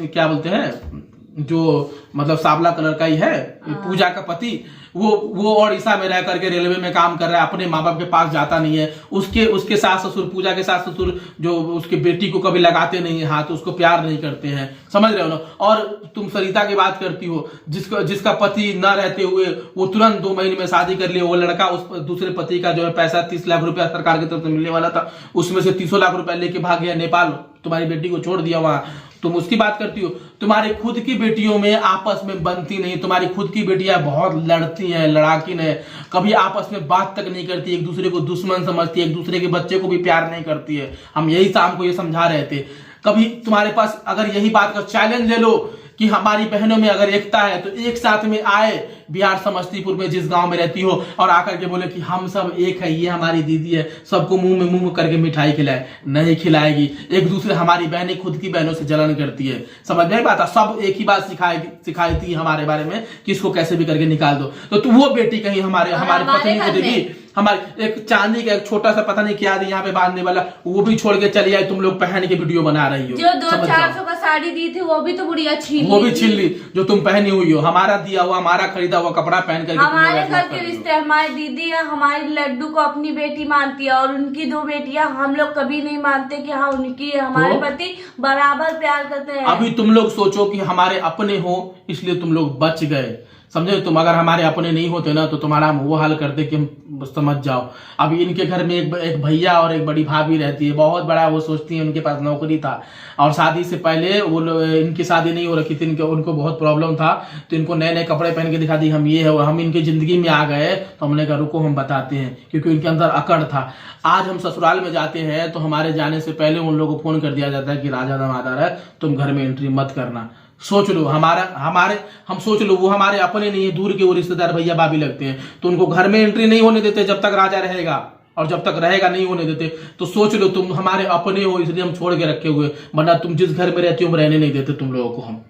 क्या बोलते हैं, जो मतलब सांवला कलर का ही है, पूजा का पति, वो ओडिशा में रह करके रेलवे में काम कर रहा है, अपने माँ बाप के पास जाता नहीं है। उसके सास ससुर, पूजा के सास ससुर जो उसके बेटी को कभी लगाते नहीं है हाथ, उसको प्यार नहीं करते हैं, समझ रहे हो ना। और तुम सरिता की बात करती हो, जिसका पति न रहते हुए वो तुरंत 2 महीने में शादी कर लिया। वो लड़का उस दूसरे पति का जो है पैसा 30 लाख रुपया सरकार की तरफ से मिलने वाला था, उसमें से 30 लाख रुपया लेके भाग गया नेपाल, तुम्हारी बेटी को छोड़ दिया वहां। तुम उसकी बात करती हो। तुम्हारी खुद की बेटियों में आपस में बनती नहीं, तुम्हारी खुद की बेटियां बहुत लड़ती हैं, लड़ाकिन है, कभी आपस में बात तक नहीं करती, एक दूसरे को दुश्मन समझती है, एक दूसरे के बच्चे को भी प्यार नहीं करती है। हम यही शाम को ये समझा रहे थे। कभी तुम्हारे पास अगर यही बात का चैलेंज ले लो कि हमारी बहनों में अगर एकता है तो एक साथ में आए बिहार समस्तीपुर में जिस गांव में रहती हो और आकर के बोले कि हम सब एक है, ये हमारी दीदी है, सबको मुंह में मुंह करके मिठाई खिलाए, नहीं खिलाएगी। एक दूसरे, हमारी बहनें खुद की बहनों से जलन करती है, समझ में आता। सब एक ही बात सिखाई थी हमारे बारे में कि इसको कैसे भी करके निकाल दो। तो वो बेटी कहीं हमारे पत्नी को देगी, हमारे एक चांदी का एक छोटा सा पता नहीं क्या यहाँ पे बांधने वाला, वो भी छोड़ के चली आई, तुम लोग पहन के वीडियो बना रही हो। जो 200-400 का साड़ी दी थी वो भी तो बुढ़िया छीन ली, जो तुम पहनी हुई हो, हमारा दिया हुआ, हमारा खरीदा हुआ कपड़ा पहन कर। हमारे घर के रिश्ते, हमारी दीदी है, हमारी लड्डू को अपनी बेटी मानती है, और उनकी 2 बेटियां हम लोग कभी नहीं मानते कि हाँ उनकी है। हमारे पति बराबर प्यार करते हैं। अभी तुम लोग सोचो कि हमारे अपने हो इसलिए तुम लोग बच गए, समझे। तुम अगर हमारे अपने नहीं होते ना तो तुम्हारा हम वो हाल करते कि हम समझ जाओ। अभी इनके घर में एक भैया और एक बड़ी भाभी रहती है, बहुत बड़ा वो सोचती है, उनके पास नौकरी था और शादी से पहले वो इनकी शादी नहीं हो रखी थी, उनको बहुत प्रॉब्लम था, तो इनको नए नए कपड़े पहन के दिखा दी हम ये है, हम इनकी जिंदगी में आ गए तो हमने कहा रुको हम बताते हैं, क्योंकि उनके अंदर अकड़ था। आज हम ससुराल में जाते हैं तो हमारे जाने से पहले उन लोगों को फोन कर दिया जाता है कि राजा दामादार है, तुम घर में एंट्री मत करना। सोच लो हम सोच लो वो हमारे अपने नहीं है, दूर के वो रिश्तेदार भैया भाभी लगते हैं, तो उनको घर में एंट्री नहीं होने देते जब तक राजा रहेगा, और जब तक रहेगा नहीं होने देते। तो सोच लो तुम हमारे अपने हो, इसलिए हम छोड़ के रखे हुए, वरना तुम जिस घर में रहती हो हम रहने नहीं देते तुम लोगों को हम,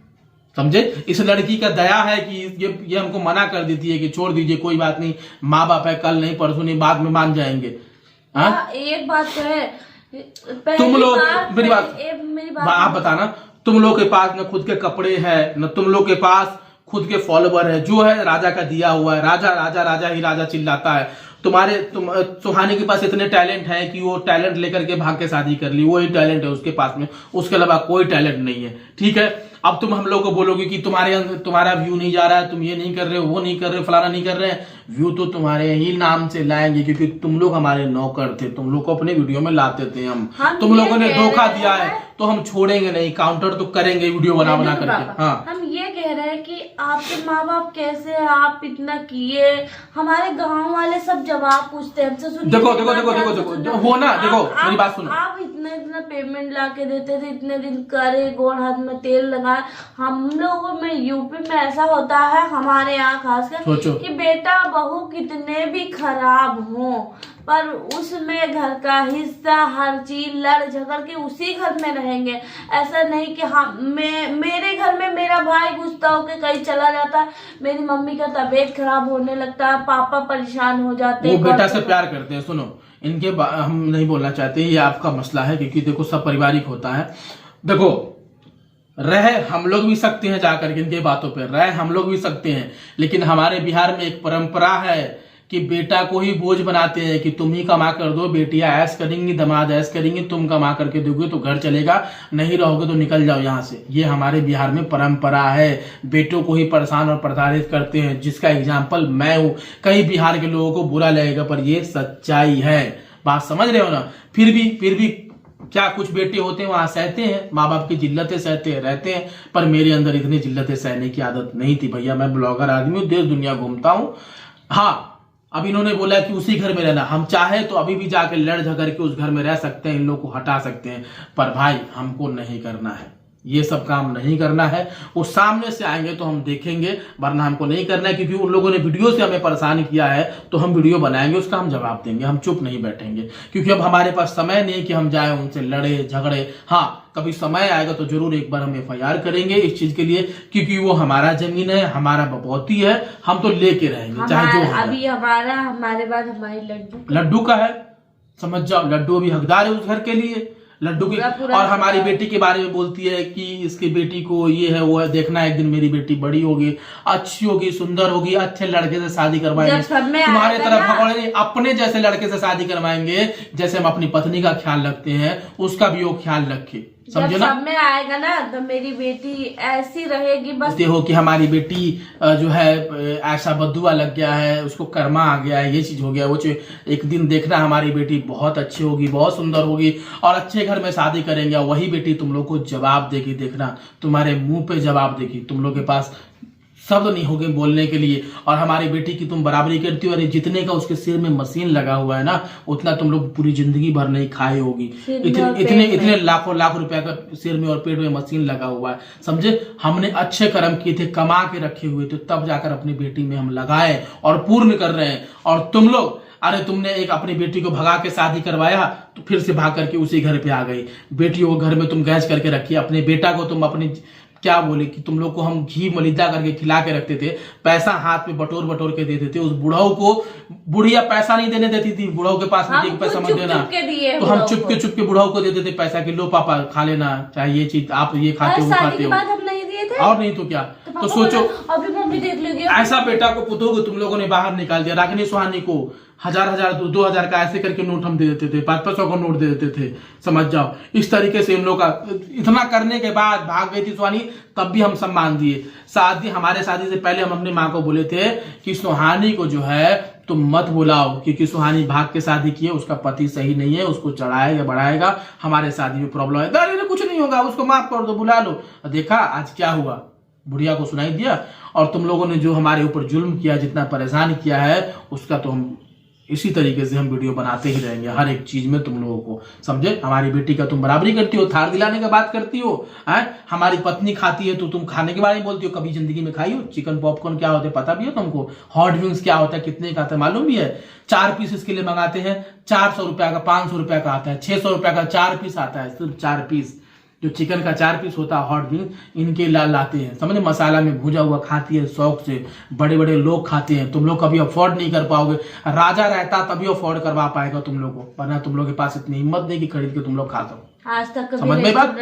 समझे। इस लड़की का दया है कि ये हमको मना कर देती है कि छोड़ दीजिए कोई बात नहीं, माँ बाप है, कल नहीं परसों नहीं बाद में मान जाएंगे। एक बात तो है, तुम लोग मेरी बात आप बताना, तुम लोग के पास न खुद के कपड़े हैं, न तुम लोग के पास खुद के फॉलोवर है, जो है राजा का दिया हुआ है, राजा राजा राजा ही राजा चिल्लाता है। सुहानी के पास इतने टैलेंट है कि वो टैलेंट लेकर के भाग के शादी कर ली, वही टैलेंट है उसके पास में, उसके अलावा कोई टैलेंट नहीं है, ठीक है। अब तुम हम लोग को बोलोगे कि तुम्हारा व्यू नहीं जा रहा है, तुम ये नहीं कर रहे हो, वो नहीं कर रहे हो, फलाना नहीं कर रहे हैं, व्यू तो तुम्हारे ही नाम से लाएंगे, क्योंकि तुम लोग हमारे नौकर थे, तुम लोग को अपने वीडियो में लाते थे हम तुम लोगों ने धोखा दिया है तो हम छोड़ेंगे नहीं, काउंटर तो करेंगे वीडियो बना करके। हाँ, हम ये कह रहे हैं कि आपके माँ बाप कैसे हैं, आप इतना किए, हमारे गांव वाले सब जवाब पूछते हैं हमसे। देखो हो ना, देखो मेरी बात सुनो, आप इतना पेमेंट ला के देते थे, इतने दिन करे, गोड़ हाथ में तेल लगा। हम लोगों में यूपी में ऐसा होता है, हमारे यहाँ खासकर कि बेटा बहू कितने भी खराब हो पर उसमें घर का हिस्सा हर चीज लड़ झगड़ के उसी घर में रहेंगे। ऐसा नहीं कि मेरे घर में मेरा भाई गुस्सा होकर कहीं चला जाता है, मेरी मम्मी का तबीयत खराब होने लगता है, पापा परेशान हो जाते हैं, वो बेटा से प्यार करते हैं। सुनो, इनके हम नहीं बोलना चाहते, ये आपका मसला है, क्योंकि देखो सब पारिवारिक होता है। देखो रह हम लोग भी सकते हैं जाकर के इनके बातों पर, रह हम लोग भी सकते हैं, लेकिन हमारे बिहार में एक परंपरा है कि बेटा को ही बोझ बनाते हैं कि तुम ही कमा कर दो, बेटियां ऐश करेंगी, दामाद ऐश करेंगे, तुम कमा करके दोगे तो घर चलेगा, नहीं रहोगे तो निकल जाओ यहाँ से। ये हमारे बिहार में परंपरा है, बेटों को ही परेशान और प्रताड़ित करते हैं, जिसका एग्जाम्पल मैं हूँ। कई बिहार के लोगों को बुरा लगेगा पर ये सच्चाई है, बात समझ रहे हो ना। फिर भी क्या कुछ बेटे होते हैं वहां सहते हैं, माँ बाप की जिल्लतें सहते हैं, रहते हैं, पर मेरे अंदर इतनी जिल्लतें सहने की आदत नहीं थी भैया। मैं ब्लॉगर आदमी हूँ, देश दुनिया घूमता हूँ। हाँ, अब इन्होंने बोला कि उसी घर में रहना, हम चाहे तो अभी भी जाके लड़ झगड़ के उस घर में रह सकते हैं, इन लोग को हटा सकते हैं, पर भाई हमको नहीं करना है, ये सब काम नहीं करना है। वो सामने से आएंगे तो हम देखेंगे, वरना हमको नहीं करना है, क्योंकि उन लोगों ने वीडियो से हमें परेशान किया है तो हम वीडियो बनाएंगे, उसका हम जवाब देंगे, हम चुप नहीं बैठेंगे, क्योंकि अब हमारे पास समय नहीं कि हम जाए उनसे लड़े झगड़े। हाँ, कभी समय आएगा तो जरूर एक बार हम FIR करेंगे इस चीज के लिए, क्योंकि वो हमारा जमीन है, हमारा बपौती है, हम तो लेके रहेंगे चाहे जो हो। अभी हमारे बाद हमारी लड्डू का है, समझ जाओ, लड्डू अभी हकदार है उस घर के लिए, लड्डू की। और हमारी बेटी के बारे में बोलती है कि इसकी बेटी को ये है वो है, देखना एक दिन मेरी बेटी बड़ी होगी, अच्छी होगी, सुंदर होगी, अच्छे लड़के से शादी करवाएंगे, तुम्हारे तरफ भगवान नहीं, अपने जैसे लड़के से शादी करवाएंगे, जैसे हम अपनी पत्नी का ख्याल रखते हैं उसका भी वो ख्याल रखे, समझो ना। सब में आएगा ना तो मेरी बेटी ऐसी रहेगी, बस हो कि हमारी बेटी जो है ऐसा बद्दुआ लग गया है, उसको कर्मा आ गया है, ये चीज हो गया वो चीज। एक दिन देखना हमारी बेटी बहुत अच्छी होगी, बहुत सुंदर होगी और अच्छे घर में शादी करेंगे, वही बेटी तुम लोग को जवाब देगी, देखना तुम्हारे मुंह पे जवाब देगी, तुम लोग के पास शब्द नहीं होंगे बोलने के लिए। और हमारी बेटी की तुम बराबरी करती हो, अरे जितने का उसके सिर में मशीन लगा हुआ है ना, उतना तुम लोग पूरी जिंदगी भर नहीं खाई होगी। इतने लाखों लाख रुपया का सिर में और पेट में मशीन लगा हुआ है, समझे। हमने अच्छे कर्म किए थे, कमा के रखे हुए थे, तब जाकर अपनी बेटी में हम लगाए और पूर्ण कर रहे हैं। और तुम लोग, अरे तुमने एक अपनी बेटी को भगा के शादी करवाया तो फिर से भाग करके उसी घर पे आ गई। बेटियों को घर में तुम गैस करके रखी, अपने बेटा को तुम अपनी क्या बोले कि तुम लोग को हम घी मलिदा करके खिला के रखते थे, पैसा हाथ में बटोर बटोर के देते थे। उस बुढ़ाऊ को बुढ़िया पैसा नहीं देने देती थी, बुढ़ाऊ के पास पैसा मत देना, तो हम चुपके बुढ़ाऊ को देते थे पैसा कि लो पापा खा लेना, चाहे ये चीज आप ये खाते हो खाते हो। हम नहीं दिए किए थे। और नहीं तो क्या। तो सोचो, अभी मम्मी देख लेगी। ऐसा बेटा को पुतों को तुम लोगों ने बाहर निकाल दिया। रागिनी सुहानी को 1000 2000 का ऐसे करके नोट हम दे देते थे, 500 का नोट दे देते थे, समझ जाओ। इस तरीके से इन लोग का इतना करने के बाद भाग गई थी सुहानी, तब भी हम सम्मान दिए। हमारे शादी से पहले हम अपनी माँ को बोले थे कि सुहानी को जो है तुम मत बुलाओ, क्योंकि सुहानी भाग के शादी की है, उसका पति सही नहीं है, उसको चढ़ाएगा बढ़ाएगा, हमारे शादी में प्रॉब्लम है। अरे कुछ नहीं होगा, उसको माफ कर दो, बुला लो। देखा आज क्या हुआ, बुढ़िया को सुनाई दिया। और तुम लोगों ने जो हमारे ऊपर जुल्म किया, जितना परेशान किया है, उसका तो हम इसी तरीके से हम वीडियो बनाते ही रहेंगे हर एक चीज में तुम लोगों को, समझे। हमारी बेटी का तुम बराबरी करती हो, थार दिलाने की बात करती हो, हमारी पत्नी खाती है तो तुम खाने के बारे में बोलती हो। कभी जिंदगी में खाई हो? चिकन पॉपकॉर्न क्या होता है पता भी है तुमको? हॉट विंग्स क्या होता है, कितने का आता है मालूम भी है? 4 पीस इसके लिए मंगाते हैं, 400 रुपया का, 500 रुपया का आता है, 600 रुपया का 4 पीस आता है, सिर्फ 4 पीस। जो चिकन का 4 पीस होता है हॉट विंग, इनके लाते हैं, समझे। मसाला में भुजा हुआ खाती है शौक से, बड़े बड़े लोग खाते हैं। तुम लोग कभी अफोर्ड नहीं कर पाओगे। राजा रहता तभी अफोर्ड करवा पाएगा तुम लोग को, वरना तुम लोग के पास इतनी हिम्मत नहीं कि खरीद के तुम लोग खा सको। आज तक समझ में बात।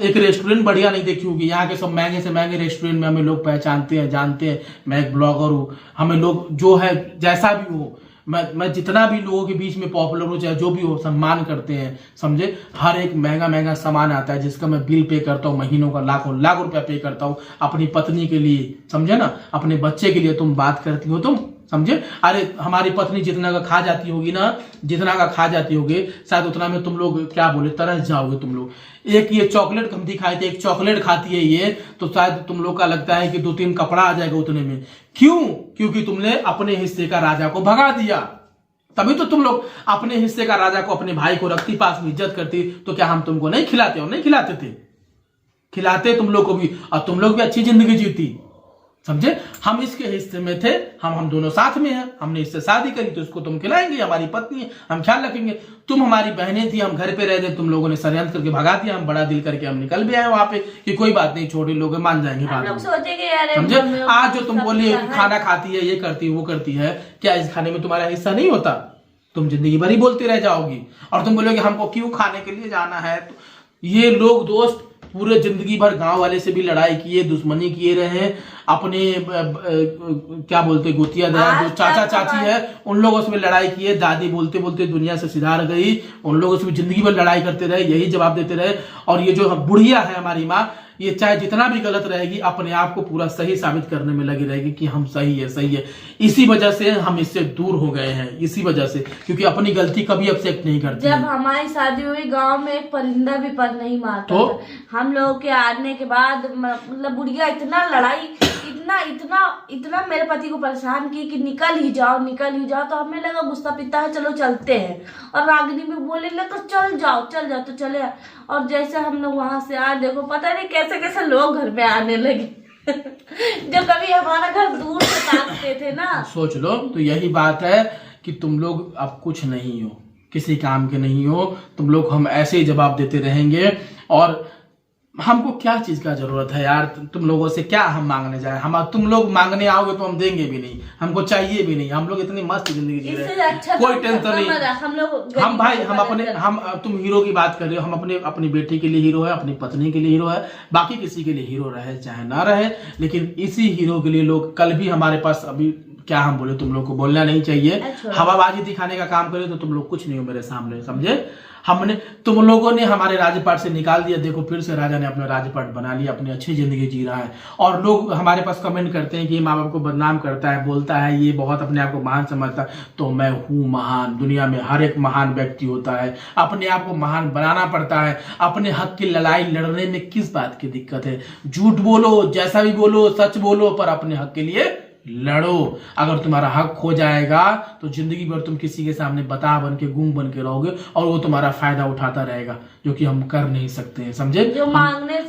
एक रेस्टोरेंट बढ़िया नहीं देखी होगी। यहाँ के सब महंगे से महंगे रेस्टोरेंट में हमें लोग पहचानते हैं, जानते हैं। मैं एक ब्लॉगर हूँ, हमें लोग जो है जैसा भी हो, मैं जितना भी लोगों के बीच में पॉपुलर हो, चाहे जो भी हो, सम्मान करते हैं, समझे। हर एक महंगा सामान आता है जिसका मैं बिल पे करता हूँ, महीनों का लाखों लाख रुपया पे करता हूँ अपनी पत्नी के लिए, समझे ना। अपने बच्चे के लिए तुम बात करती हो तुम, समझे। अरे हमारी पत्नी जितना का खा जाती होगी ना, जितना का खा जाती होगी, शायद उतना में तुम लोग क्या बोले तरस जाओगे तुम लोग। एक ये चॉकलेट हम दिखाए थे, एक चॉकलेट खाती है ये, तो शायद तुम लोग का लगता है कि 2-3 कपड़ा आ जाएगा उतने में। क्यों? क्योंकि तुमने अपने हिस्से का राजा को भगा दिया। तभी तो तुम लोग अपने हिस्से का राजा को, अपने भाई को रखती, पास में इज्जत करती। तो क्या हम तुमको नहीं खिलाते? और नहीं खिलाते थे, खिलाते तुम लोग को भी, और तुम लोग भी अच्छी जिंदगी जीती, समझे। हम इसके हिस्से में थे, हम दोनों साथ में हैं। हमने इससे शादी करी तो इसको तुम खिलाएंगे, हमारी पत्नी है, हम ख्याल रखेंगे। तुम हमारी बहनें थी, हम घर पे रह गए, तुम लोगों ने षड्यंत्र करके भगा दिया। हम बड़ा दिल करके हम निकल भी आए वहां पे कि कोई बात नहीं, छोटे लोग मान जाएंगे बात में, समझे। आज जो तुम बोले खाना खाती है, ये करती है, वो करती है, क्या इस खाने में तुम्हारा हिस्सा नहीं होता? तुम जिंदगी भर ही बोलती रह जाओगी। और तुम बोलोगे हमको क्यों खाने के लिए जाना है। तो ये लोग दोस्त पूरे जिंदगी भर गांव वाले से भी लड़ाई किए, दुश्मनी किए रहे, अपने क्या बोलते गोतिया दया जो चाचा चाची है उन लोगों से भी लड़ाई किए। दादी बोलते बोलते दुनिया से सिधार गई, उन लोगों से भी जिंदगी भर लड़ाई करते रहे, यही जवाब देते रहे। और ये जो बुढ़िया है हमारी माँ, ये चाहे जितना भी गलत रहेगी, अपने आप को पूरा सही साबित करने में लगी रहेगी कि हम सही है। इसी वजह से हम इससे दूर हो गए हैं, इसी वजह से, क्योंकि अपनी गलती कभी एक्सेप्ट नहीं करती। जब हमारी शादी हुई, गांव में एक परिंदा भी पर नहीं मारता तो हम लोगों के आने के बाद मतलब बुढ़िया इतना लड़ाई, इतना मेरे पति को परेशान की कि निकल ही जाओ। तो हमें लगा गुस्सा पिता है, चलो चलते हैं। और रागिनी में बोले लगा चल जाओ तो चले। और जैसे हम लोग वहां से आए, देखो पता नहीं कैसे लोग घर में आने लगे जो कभी हमारा घर दूर से ताकते थे ना। सोच लो, तो यही बात है कि तुम लोग अब कुछ नहीं हो, किसी काम के नहीं हो तुम लोग। हम ऐसे ही जवाब देते रहेंगे। और हमको क्या चीज का जरूरत है यार, तुम लोगों से क्या हम मांगने जाए। हम तुम लोग मांगने आओगे तो हम देंगे भी नहीं, हमको चाहिए भी नहीं। हम लोग इतनी मस्त जिंदगी जी रहे हैं, अच्छा कोई टेंशन नहीं। हम भाई, हम तुम हीरो की बात कर रहे हो, हम अपनी बेटी के लिए हीरो है, अपनी पत्नी के लिए हीरो है, बाकी किसी के लिए हीरो रहे चाहे ना रहे। लेकिन इसी हीरो के लिए लोग, कल भी हमारे पास, अभी क्या हम बोले, तुम लोग को बोलना नहीं चाहिए, हवाबाजी दिखाने का काम करे तो तुम लोग कुछ नहीं हो मेरे सामने, समझे। तुम लोगों ने हमारे राजपाट से निकाल दिया, देखो फिर से राजा ने अपना राजपाट बना लिया, अपनी अच्छी जिंदगी जी रहा है। और लोग हमारे पास कमेंट करते हैं कि माँ बाप को बदनाम करता है, बोलता है ये बहुत अपने आप को महान समझता है। तो मैं हूँ महान। दुनिया में हर एक महान व्यक्ति होता है, अपने आप को महान बनाना पड़ता है। अपने हक की लड़ाई लड़ने में किस बात की दिक्कत है? झूठ बोलो, जैसा भी बोलो, सच बोलो, पर अपने हक के लिए लड़ो। अगर तुम्हारा हक खो जाएगा तो जिंदगी भर तुम किसी के सामने बता बन के, गूंग बन के रहोगे, और वो तुम्हारा फायदा उठाता रहेगा, जो कि हम कर नहीं सकते हैं, समझे।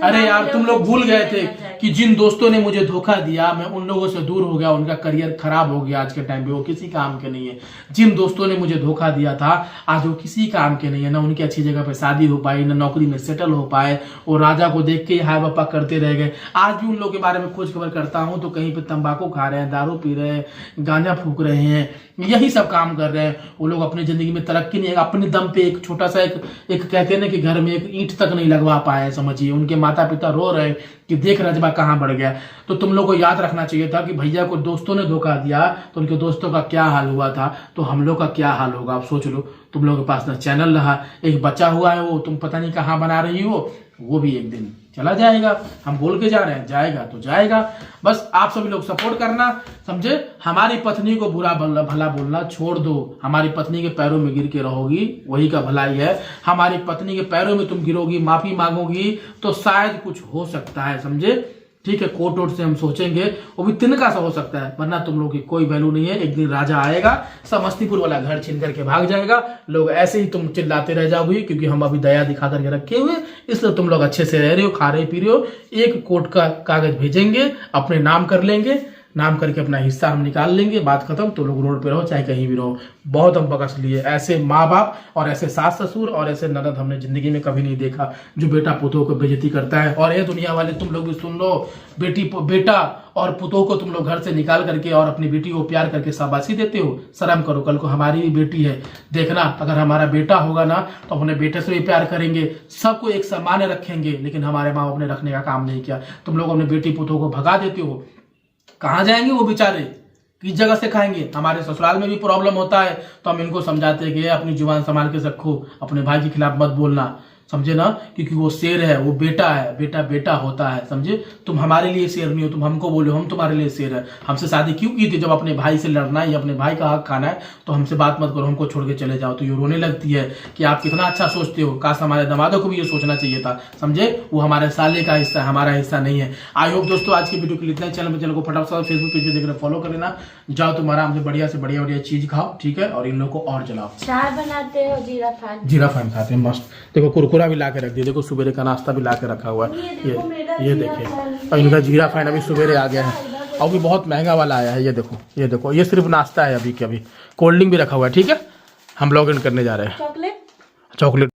अरे यार, तुम लोग भूल गए थे कि जिन दोस्तों ने मुझे धोखा दिया, मैं उन लोगों से दूर हो गया, उनका करियर खराब हो गया। आज के टाइम पे वो किसी काम के नहीं है। जिन दोस्तों ने मुझे धोखा दिया था, आज वो किसी काम के नहीं है। ना उनकी अच्छी जगह पे शादी हो पाई, ना नौकरी में सेटल हो पाए। वो राजा को देख के हाय बापा करते रह गए। आज भी उन लोगों के बारे में खोज खबर करता हूँ तो कहीं पे तंबाकू खा रहे हैं, दारू पी रहे हैं, गांजा फूक रहे हैं, यही सब काम कर रहे हैं। वो लोग अपनी जिंदगी में तरक्की नहीं है। अपने दम पे एक छोटा सा एक कहते हैं ना कि घर में एक ईंट तक नहीं लगवा पाए, समझिए। उनके माता पिता रो रहे कि देख रजबा कहाँ बढ़ गया। तो तुम लोग को याद रखना चाहिए था कि भैया को दोस्तों ने धोखा दिया तो उनके दोस्तों का क्या हाल हुआ था, तो हम लोग का क्या हाल होगा। आप सोच लो, तुम लोगों के पास ना चैनल रहा, एक बच्चा हुआ है वो तुम पता नहीं कहाँ बना रही हो, वो भी एक दिन चला जाएगा। हम बोल के जा रहे हैं, जाएगा तो जाएगा। बस आप सभी लोग सपोर्ट करना, समझे। हमारी पत्नी को बुरा भला बोलना छोड़ दो। हमारी पत्नी के पैरों में गिर के रहोगी, वही का भलाई है। हमारी पत्नी के पैरों में तुम गिरोगी, माफी मांगोगी तो शायद कुछ हो सकता है, समझे। ठीक है, कोर्ट वोट से हम सोचेंगे, वो भी तिनका सा हो सकता है, वरना तुम लोग की कोई वैल्यू नहीं है। एक दिन राजा आएगा, समस्तीपुर वाला घर छीन करके भाग जाएगा। लोग ऐसे ही तुम चिल्लाते रह जाओगे, क्योंकि हम अभी दया दिखा करके रखे हुए, इसलिए तुम लोग अच्छे से रह रहे हो, खा रहे पी रहे हो। एक कोर्ट का कागज भेजेंगे, अपने नाम कर लेंगे, नाम करके अपना हिस्सा हम निकाल लेंगे, बात खत्म। तो लोग रोड पे रहो चाहे कहीं भी रहो। बहुत हम बकस लिए, ऐसे माँ बाप और ऐसे सास ससुर और ऐसे ननद हमने जिंदगी में कभी नहीं देखा, जो बेटा पुतों को बेइज्जती करता है। और ये दुनिया वाले तुम लोग भी सुन लो, बेटा और पुतों को तुम लोग घर से निकाल करके और अपनी बेटी को प्यार करके शाबाशी देते हो। शर्म करो, कल को हमारी भी बेटी है, देखना अगर हमारा बेटा होगा ना तो अपने बेटे से भी प्यार करेंगे, सबको एक समान रखेंगे। लेकिन हमारे माँ बाप ने रखने का काम नहीं किया। तुम लोग अपने बेटी पुतों को भगा देते हो, कहाँ जाएंगे वो बेचारे, किस जगह से खाएंगे। हमारे ससुराल में भी प्रॉब्लम होता है तो हम इनको समझाते हैं कि अपनी जुबान संभाल के रखो, अपने भाई के खिलाफ मत बोलना, समझे ना। क्योंकि वो शेर है, वो बेटा है, बेटा बेटा होता है, समझे। तुम हमारे लिए शेर नहीं हो, तुम हमको बोलो हम तुम्हारे लिए शेर है। हमसे शादी क्यों की थी? जब अपने भाई से लड़ना है या अपने भाई का हक खाना है तो हमसे बात मत करो, हमको छोड़ के चले जाओ। तो ये रोने लगती है कि आप कितना अच्छा सोचते हो, काश हमारे दमादों को भी ये सोचना चाहिए था, समझे। वो हमारे साले का हिस्सा है, हमारा हिस्सा नहीं है। आई होप दोस्तों आज की वीडियो के लिए इतना। चैनल को फटाफट फेसबुक पेज पे देख रहे फॉलो कर लेना। जाओ तुम्हारा हमसे बढ़िया से बढ़िया चीज खाओ, ठीक है, और इन लोग को और जलाओ। चाय बनाते हो, जीरा फाइन खाते हैं, मस्त। देखो कुरकुरा भी ला के रख दिया, देखो सुबेरे का नाश्ता भी ला के रखा हुआ है। ये देखिए, और इनका जीरा फाइन अभी सुबेरे आ गया है, और भी बहुत महंगा वाला आया है। ये देखो, ये सिर्फ नाश्ता है अभी के अभी। कोल्ड ड्रिंक भी रखा हुआ है, ठीक है। हम लॉग इन करने जा रहे हैं। चॉकलेट